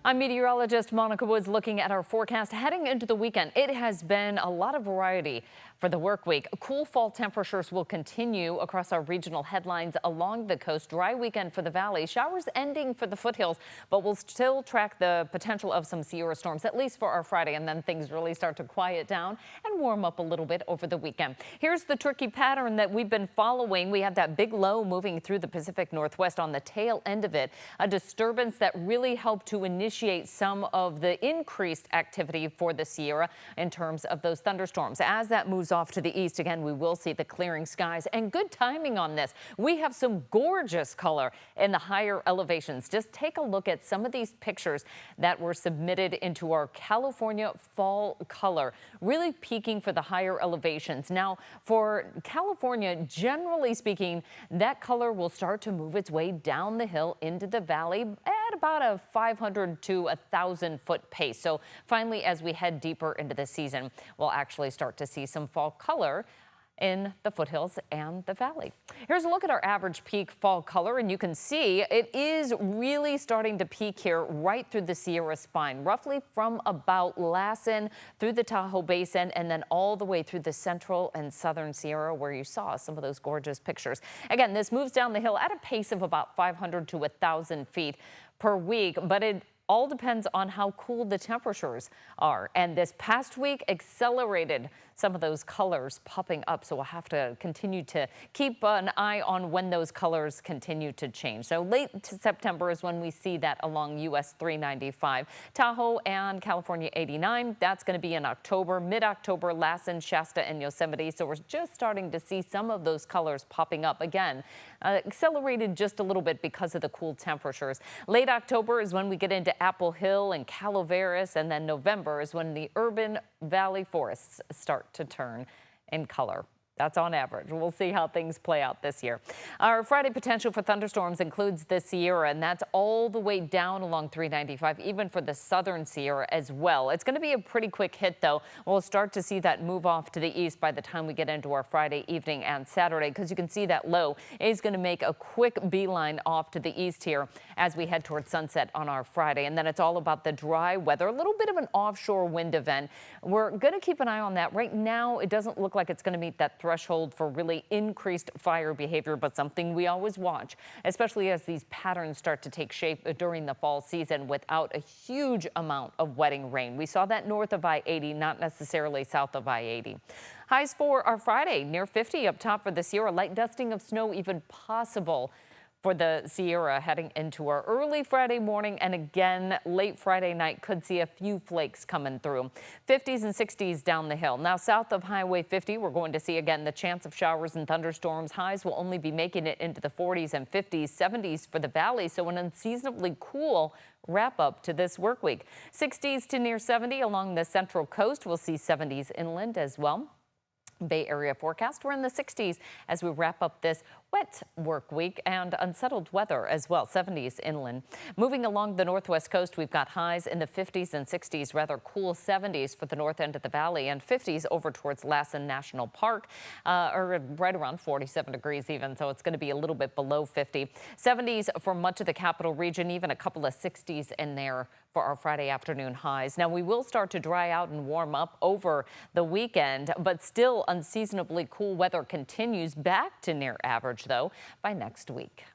I'm meteorologist Monica Woods looking at our forecast heading into the weekend. It has been a lot of variety for the work week. Cool fall temperatures will continue across our regional headlines along the coast. Dry weekend for the valley. Showers ending for the foothills, but we'll still track the potential of some Sierra storms, at least for our Friday, and then things really start to quiet down and warm up a little bit over the weekend. Here's the tricky pattern that we've been following. We have that big low moving through the Pacific Northwest on the tail end of it, a disturbance that really helped to initiate some of the increased activity for the Sierra in terms of those thunderstorms. As that moves off to the east, again, we will see the clearing skies and good timing on this. We have some gorgeous color in the higher elevations. Just take a look at some of these pictures that were submitted into our California fall color, really peaking for the higher elevations. Now, for California, generally speaking, that color will start to move its way down the hill into the valley at about a 500 to 1,000 foot pace. So finally, as we head deeper into the season, we'll actually start to see some fall color in the foothills and the valley. Here's a look at our average peak fall color, and you can see it is really starting to peak here right through the Sierra spine, roughly from about Lassen through the Tahoe Basin and then all the way through the central and southern Sierra, where you saw some of those gorgeous pictures. Again, this moves down the hill at a pace of about 500 to 1,000 feet per week, but it all depends on how cool the temperatures are. And this past week accelerated some of those colors popping up. So we'll have to continue to keep an eye on when those colors continue to change. So late to September is when we see that along US 395. Tahoe and California 89. That's going to be in October, mid-October, Lassen, Shasta, and Yosemite. So we're just starting to see some of those colors popping up again. Accelerated just a little bit because of the cool temperatures. Late October is when we get into Apple Hill and Calaveras, and then November is when the urban valley forests start to turn in color. That's on average. We'll see how things play out this year. Our Friday potential for thunderstorms includes the Sierra, and that's all the way down along 395, even for the southern Sierra as well. It's going to be a pretty quick hit, though. We'll start to see that move off to the east by the time we get into our Friday evening and Saturday, because you can see that low is going to make a quick beeline off to the east here as we head towards sunset on our Friday. And then it's all about the dry weather, a little bit of an offshore wind event. We're going to keep an eye on that. Right now, it doesn't look like it's going to meet that threshold for really increased fire behavior, but something we always watch, especially as these patterns start to take shape during the fall season without a huge amount of wetting rain. We saw that north of I-80, not necessarily south of I-80. Highs for our Friday, near 50 up top for the Sierra. Light dusting of snow even possible for the Sierra heading into our early Friday morning, and again late Friday night could see a few flakes coming through. 50s and 60s down the hill. Now south of Highway 50, we're going to see again the chance of showers and thunderstorms. Highs will only be making it into the 40s and 50s, 70s for the valley, so an unseasonably cool wrap up to this work week. 60s to near 70 along the central coast. We'll see 70s inland as well. Bay Area forecast, we're in the 60s as we wrap up this wet work week and unsettled weather as well, 70s inland. Moving along the northwest coast, we've got highs in the 50s and 60s, rather cool 70s for the north end of the valley, and 50s over towards Lassen National Park, or right around 47 degrees even, so it's going to be a little bit below 50. 70s for much of the capital region, even a couple of 60s in there for our Friday afternoon highs. Now we will start to dry out and warm up over the weekend, but still unseasonably cool weather continues back to near average though by next week.